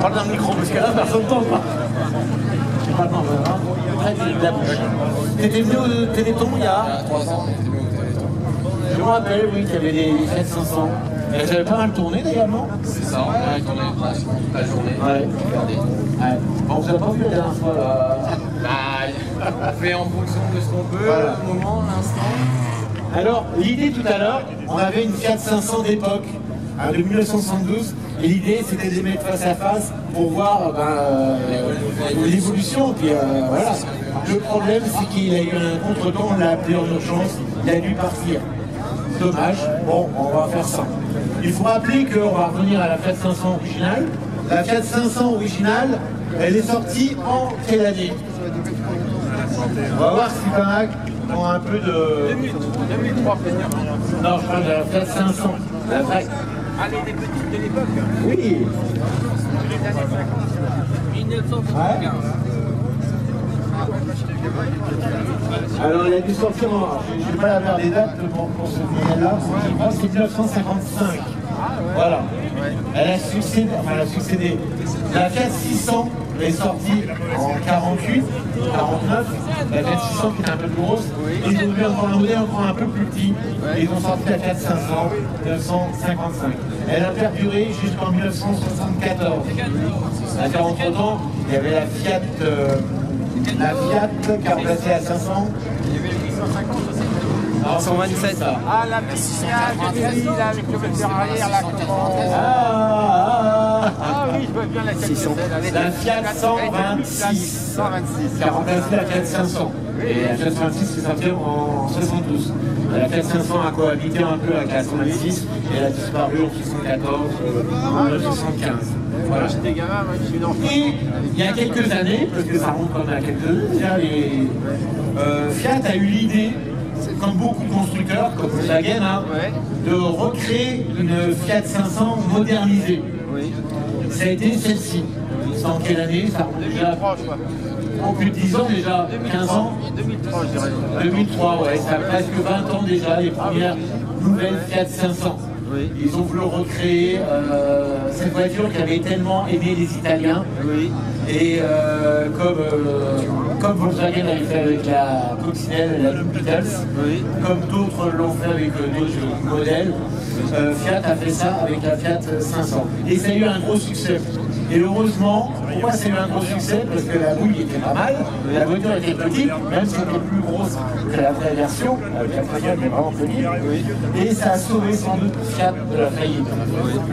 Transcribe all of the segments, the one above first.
parle d'un micro parce que là, personne ne t'entend. T'étais venu au Téléthon il y a 3 ans, on était venu au Téléthon. Je me rappelle, oui, qu'il y avait des fêtes 500. Et j'avais pas mal tourné d'ailleurs, non? C'est ça, on a tourné presque toute la journée. Ouais. Regardez. Ouais. Bon, on vous a pas vu la dernière fois là. On fait en fonction de ce qu'on peut, Voilà. au moment, l'instant. Alors, l'idée tout à l'heure, on avait une Fiat 500 d'époque, de 1972, et l'idée c'était de les mettre face à face pour voir l'évolution. Puis voilà. Le problème, c'est qu'il a eu un contretemps, on l'a appelé en urgence, il a dû partir. Dommage, bon, on va faire ça. Il faut rappeler qu'on va revenir à la Fiat 500 originale. La Fiat 500 originale, elle est sortie en quelle année? On va voir si Panac ont un peu de... 2003, Non, je parle de la Fiat 500. La vraie. Ah, les petites de l'époque. Oui. 1975. Alors, il a dû sortir en... Je ne vais pas avoir des dates pour ce modèle-là. Je crois que c'est 1955. Voilà. Elle a succédé. La Fiat 600 est sortie en 48, 49. La Fiat 600 qui est un peu plus grosse. Ils ont eu encore un modèle encore un peu plus petit. Et ils ont sorti la Fiat 500, 1955. Elle a perduré jusqu'en 1974. À entre-temps, il y avait la Fiat qui a remplacé la 500. Il y avait le 850 aussi. Alors, 127. Ah, la petite là, avec le moteur arrière, là, comment... Ah oui, je vois bien la 400. La Fiat 126. 126. Qui a remplacé la Fiat 500. Et la Fiat 126 c'est sorti en 72. La Fiat 500 a cohabité un peu avec la 126 et elle a disparu en 74, en 1975. Voilà. J'étais gamin, moi, je suis dans... Et il y a quelques années, parce que ça remonte quand même à quelques années, Fiat a eu l'idée, comme beaucoup de constructeurs, comme Volkswagen, de recréer une Fiat 500 modernisée. Oui. Ça a été celle-ci. C'est en quelle année? Ça remonte déjà 2003, je crois. en plus de 10 ans déjà, 15 ans. 2003, je dirais. 2003, ouais, ça a presque 20 ans déjà, les premières nouvelles Fiat 500. Oui. Ils ont voulu recréer cette voiture qui avait tellement aimé les Italiens. Oui. Et comme Volkswagen avait fait avec la Coccinelle et la Beatles, Oui. comme d'autres l'ont fait avec d'autres modèles, Fiat a fait ça avec la Fiat 500. Et ça a eu un gros succès. Et heureusement, pourquoi ça a eu un gros succès? Parce que la bouille était pas mal, la voiture était petite, même si elle était plus grosse que la vraie version, la première était vraiment petite, et ça a sauvé sans doute Fiat de la faillite.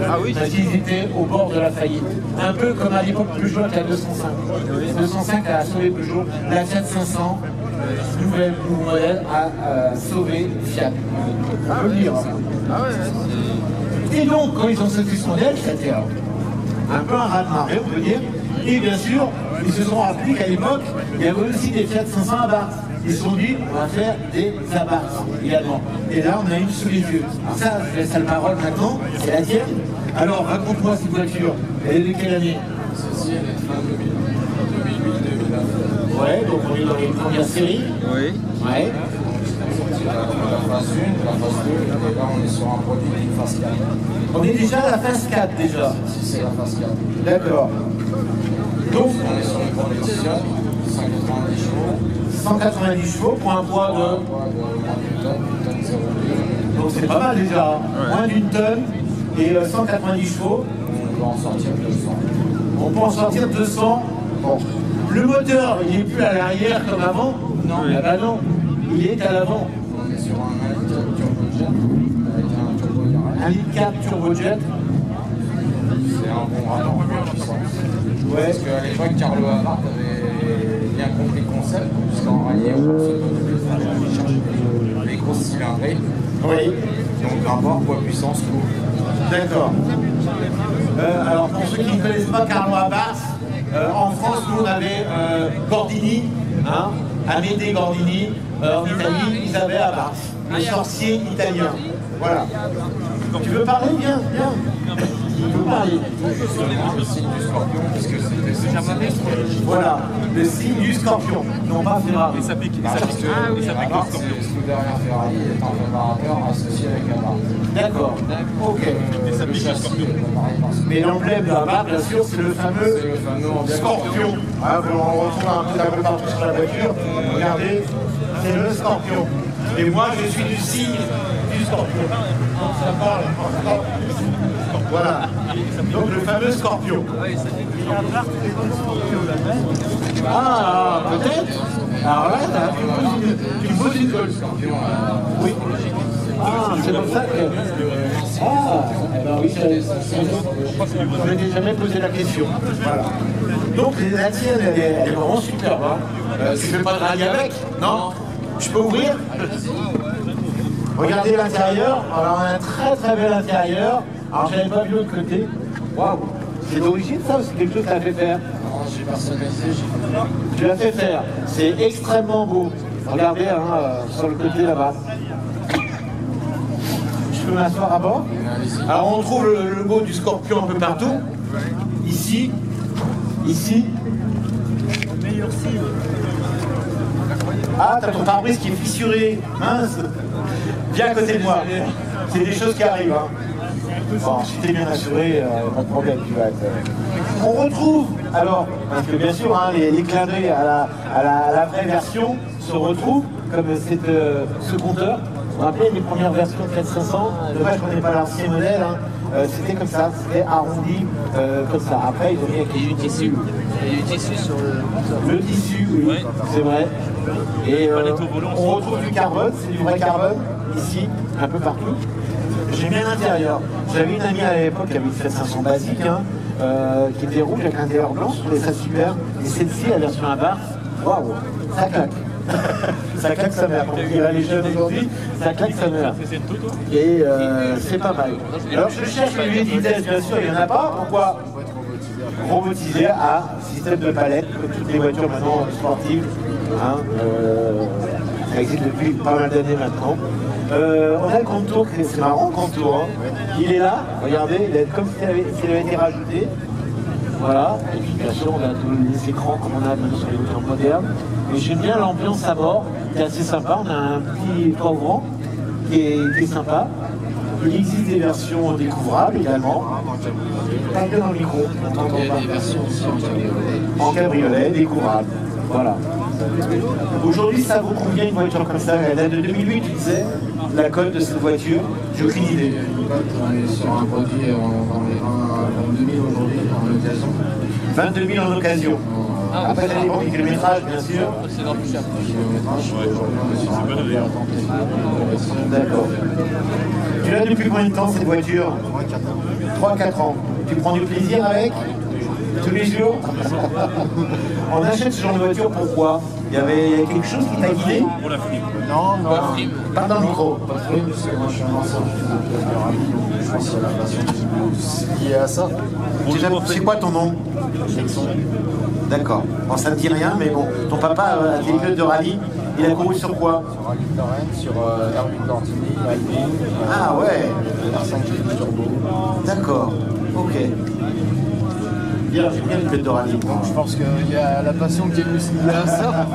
Ah oui. Parce qu'ils étaient au bord de la faillite. Un peu comme à l'époque Peugeot avec la 205. 205 a sauvé Peugeot, la Fiat 500, nouveau modèle, a sauvé Fiat. On peut le dire. Ah ouais, Et donc, quand ils ont sorti ce modèle, c'était un peu un raz-de-marée, on peut dire. Et bien sûr, ils se sont rappelés qu'à l'époque, il y avait aussi des Fiat 500 à barre. Ils se sont dit, on va faire des abarths également. Et là, on a une sous les yeux. Alors ça, je laisse la parole maintenant, c'est la tienne. Alors, raconte-moi cette voiture. Elle est de quelle année? Ceci, elle est de fin 2008-2009. Ouais, donc on est dans les premières séries. Oui. Ouais. C'est la phase 1, la phase 2, et là on est sur un produit d'une phase 4. On est déjà à la phase 4 déjà. Si c'est la phase 4. D'accord. Donc, On est sur une conversion, 190 chevaux, 190 chevaux pour un poids un de... poids de moins d'une tonne, une tonne 0,2. Donc c'est pas mal déjà. Moins d'une tonne et 190 chevaux. On peut en sortir 200. On peut en sortir 200. Bon. Le moteur, il n'est plus à l'arrière comme avant. Non. Ah bah non, il est à l'avant. On est sur un 1,4 turbojet avec un turbo direct. Un litre 4 turbojet. C'est un bon rapport de puissance. Ouais. Parce qu'à l'époque, Carlo Abarth avait bien compris le concept, puisqu'en rallye, on se devait aller chercher les grosses cylindrées. Oui. Donc rapport poids-puissance lourd. D'accord. Alors pour ceux qui ne connaissent pas Carlo Abarth, en France, nous on avait Gordini, hein, Amédée Gordini. En Italie, ils avaient Abarth, le sorcier italien. Voilà. Tu veux parler? Viens, viens. Tu veux parler? Le signe du scorpion, puisque c'était Voilà, le signe du scorpion, non pas Ferrari. Ça pique. parce que Ah oui, ça pique le Abarth, scorpion. c'est derrière Ferrari est un préparateur associé avec la marque. D'accord. Ok. Le châssis est préparé par Mais l'emblème de la marque, bien sûr, c'est le fameux emblème Scorpion. Ah, on le retrouve un peu partout sur la voiture. Regardez, c'est le Scorpion. Et moi, je suis du signe du Scorpion. Ça parle. Voilà. Donc le fameux Scorpion. Ah, peut-être. Alors là, tu me poses une colle. Oui. Ah, c'est comme ça que... Ah, eh ben oui, je ne m'étais jamais posé la question. Voilà. Donc la tienne, elle est vraiment superbe. Hein. Tu fais pas de rallye avec? Non. Je peux ouvrir? Regardez l'intérieur. Alors on a un très très bel intérieur. Alors j'avais pas vu l'autre côté. Waouh. C'est d'origine ça ou c'est quelque chose que tu as fait faire? Non, j'ai personnalisé, j'ai fait. Tu l'as fait faire. C'est extrêmement beau. Regardez hein, sur le côté là-bas. Je peux m'asseoir à bord. Alors on trouve le logo du Scorpion un peu partout. Ici. Ici. Ah, t'as ton pare-brise qui est fissuré. Mince. Viens à côté de moi. C'est des choses qui arrivent. Hein. Bon, si t'es bien assuré, pas de problème, tu vas être... On retrouve, alors, parce que bien sûr, hein, les clins d'œil à la vraie version se retrouvent, comme ce compteur. Vous vous rappelez les premières versions de 4500, dommage qu'on n'ait pas l'ancien modèle, hein. C'était comme ça, c'était arrondi, comme ça. Après, ils ont mis avec du tissu. Il y a du tissu sur le tissu, oui, ouais. C'est vrai. Et on retrouve du carbone, c'est du vrai carbone, ici, un peu partout. J'aime bien l'intérieur. J'avais une amie à l'époque qui avait une 7500 basique, hein, qui était rouge avec un intérieur blanc, je trouvais ça super. Et celle-ci, la version à barre, waouh, ça claque. Ça claque sa mère. Quand il y a les jeunes aujourd'hui, ça claque sa mère. Et c'est pas mal. Alors je cherche le levier de vitesse, bien sûr, il n'y en a pas. Pourquoi? Robotisé à système de palette, comme toutes les voitures maintenant sportives. Hein, ça existe depuis pas mal d'années maintenant. On a le contour, c'est marrant le contour. Hein. Il est là, regardez, il est comme s'il avait été rajouté. Voilà, et puis bien sûr on a tous les écrans comme on a maintenant sur les voitures modernes. Et j'aime bien l'ambiance à bord, qui est assez sympa. On a un petit toit ouvrant qui est sympa. Il existe des versions découvrables également. Pas que dans le micro, on t'entend pas. Il y a des versions aussi en cabriolet, découvrables. Voilà. Aujourd'hui, ça vous convient une voiture comme ça? Elle date de 2008, tu disais, la cote de cette voiture. J'ai aucune idée. On est sur un produit dans les 22 000 aujourd'hui en occasion. 22 000 en occasion. Après, ça dépend du kilométrage, bien sûr. C'est dans le plus cher. D'accord. Tu l'as depuis combien de temps cette voiture? 3-4 ans. Tu prends du plaisir avec? Tous les jours? On achète ce genre de voiture, pourquoi? Il y avait quelque chose qui t'a guidé? Pour la frime. Non, non. Pas dans le micro. Pas de frime, parce que moi je suis un ancien je pense que la passion qui est à ça. C'est quoi ton nom? D'accord. Bon, ça ne dit rien, mais bon. Ton papa a des pilotes de rallye. Il a couru sur quoi? Sur Rallye de Lorraine, sur Erwin Cortini, Alpine. Ah ouais. R5 Turbo. D'accord. Ok. Bien, j'aime bien les pilotes de rallye. Je pense qu'il y a la passion qui est venue à ça.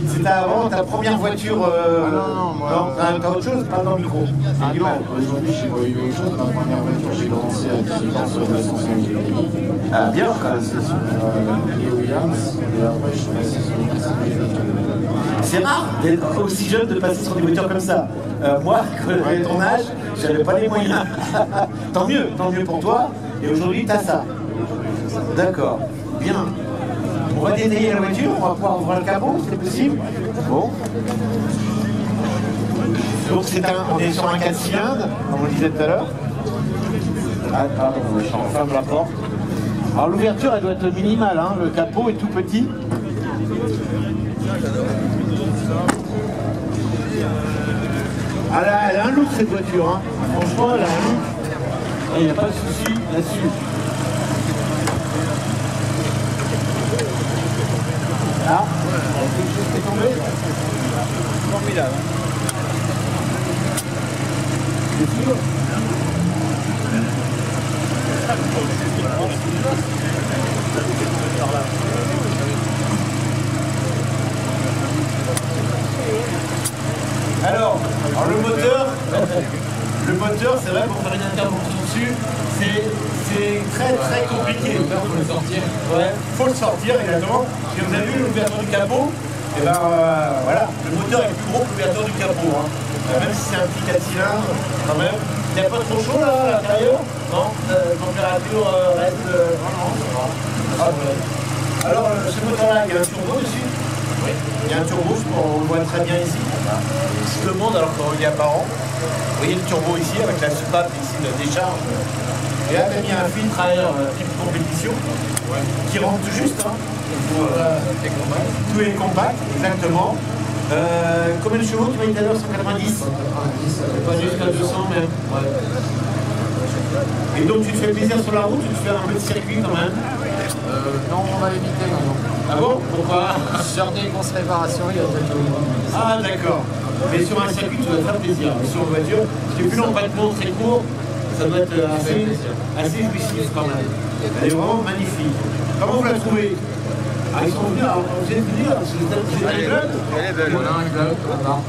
C'était avant ta première voiture non, moi. Non, t'as autre chose? Pas dans le micro. Ah non, aujourd'hui j'ai pas eu autre chose. Ma première voiture, j'ai commencé à 18 ans sur la 105 Ah, bien quand même. sur les Williams, et après je suis passé sur les Mercedes. C'est rare d'être aussi jeune de passer sur des voitures comme ça. Moi, quand j'avais ton âge, j'avais pas les moyens. Tant mieux pour toi. Et aujourd'hui, t'as ça. D'accord. Bien. On va détailler la voiture, on va pouvoir ouvrir le capot, c'est possible? Bon. Donc on est sur un 4 cylindres, comme on le disait tout à l'heure. Ah, pardon, on ferme la porte. Alors l'ouverture, elle doit être minimale, hein. Le capot est tout petit. Ah là, elle a un look cette voiture, hein. Franchement, elle a un look. Il n'y a pas de souci là-dessus. Ah, il y a quelque chose qui est tombé. Formidable. C'est sûr. Alors le moteur, c'est vrai, pour faire une intervention dessus, c'est très très compliqué. Faut le sortir. Ouais, faut le sortir exactement. Parce que vous avez vu l'ouverture du capot, et ben voilà, le moteur est plus gros que l'ouverture du capot. Hein. Même si c'est un petit 4 cylindres, quand même. Il n'y a pas trop chaud là à l'intérieur? Non, la température reste. Non, ça va. Ah, ouais. Alors ce moteur-là, il y a un turbo dessus. Oui. Il y a un turbo, on le voit très bien ici. Si le monde, alors qu'il est apparent. Vous voyez le turbo ici avec la soupape ici de décharge. Et là, il y a un filtre à air type compétition qui rentre tout juste. Hein. Tout est compact, exactement. Combien de chevaux tu m'as dit tout à l'heure? 190? Pas jusqu'à 200 même. Ouais. Et donc tu te fais plaisir sur la route ou tu fais un peu de circuit quand même? Non, on va éviter maintenant. Ah bon? Pourquoi? Sur des grosses réparations, il y a quelques jours. Ah d'accord. Mais sur un circuit, tu vas te faire plaisir. Mais sur une voiture, parce que plus l'empattement très court, ça doit être assez jouissif quand même. Elle est vraiment magnifique. Comment vous la trouvez? Ah, ils sont venus, alors, vous êtes venus, c'est un club? Elle est belle. On a un club là-bas,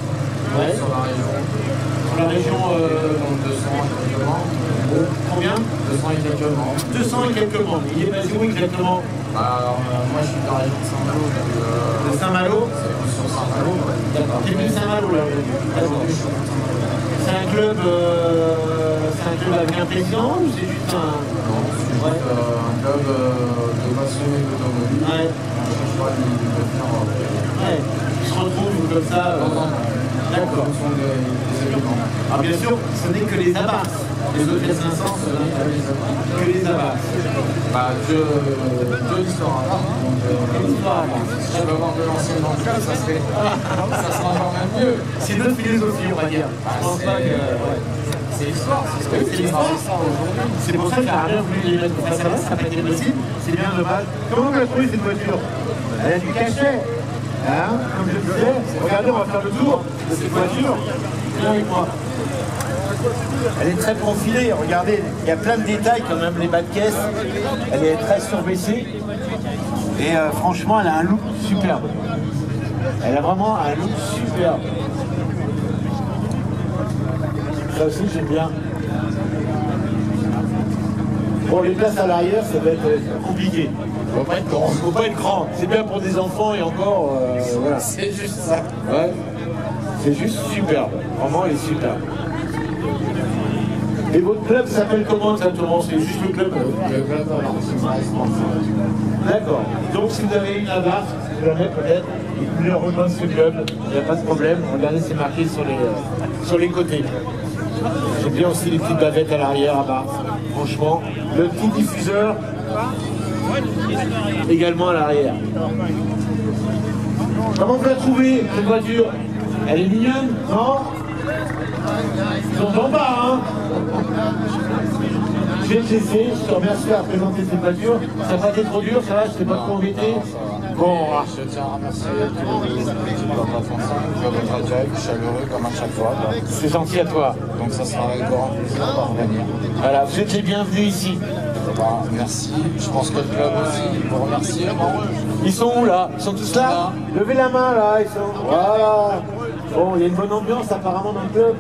sur la région. Sur la région, Donc 200 et quelques membres. combien? 200 et quelques membres. 200 et quelques membres. Il est basé où exactement? Alors, moi je suis de la région de Saint-Malo. De Saint-Malo? C'est sur Saint-Malo. D'accord. T'es venu de Saint-Malo là? D'accord. C'est un club avec un président ou c'est juste un... Non, c'est juste un club de passionnés d'automobile. Ouais. On cherche pas de venir. Ouais. Ils se retrouvent comme ça. D'accord. Ce sont des habitants. Ah bien sûr, ce n'est que les abasses. Les autres 500, ce n'est que les abasses. Bah, Dieu l'histoire à part. L'histoire. Si je peux avoir de l'ancienne dans le club, ça sera encore même mieux. C'est notre philosophie, on va dire. Je pense pas que... C'est l'histoire, c'est l'histoire aujourd'hui. C'est pour ça que j'ai rien voulu les mettre face à face, ça n'a pas été possible. C'est bien dommage. Comment on a trouvé cette voiture? Elle a du cachet. Hein, comme je disais, regardez, on va faire le tour de cette voiture. Viens avec moi. Elle est très profilée, regardez, il y a plein de détails quand même, les bas de caisse. Elle est très surbaissée. Et franchement, elle a un look superbe. Elle a vraiment un look superbe. Ça aussi, j'aime bien. Bon, les places à l'arrière, ça va être compliqué. Faut pas être grand. Faut pas être grand. C'est bien pour des enfants et encore, voilà. C'est juste ça. Ouais. C'est juste superbe. Vraiment, elle est superbe. Et votre club s'appelle comment exactement? C'est juste le club? Le club, D'accord. Donc si vous avez une abarque, jamais peut-être, et que vous voulez rejoindre ce club, il n'y a pas de problème. Regardez, c'est marqué sur les côtés. J'aime bien aussi les petites bavettes à l'arrière à barre. Franchement, le petit diffuseur également à l'arrière. Comment vous la trouvez, cette voiture? Elle est mignonne, non? Je t'entends pas, hein? Je vais te laisser, je te remercie à présenter cette voiture. Ça n'a pas été trop dur, ça va, je t'ai pas trop embêté. Bon, je tiens à remercier tous les équipes de la 35 pour votre accueil, chaleureux comme à chaque fois. c'est gentil à toi. Donc ça sera avec grand plaisir de revenir. Voilà, vous êtes les bienvenus ici. Bah, merci. Je pense que le club aussi vous remercie. Ils sont où là? Ils sont tous là? Levez la main là, ils sont... Voilà. Bon, il y a une bonne ambiance apparemment dans le club.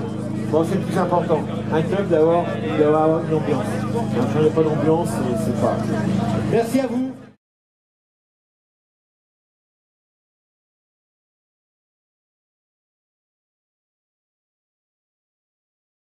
Bon, c'est le plus important. Un club d'avoir une ambiance. Quand il n'y a pas d'ambiance, c'est pas... Merci à vous.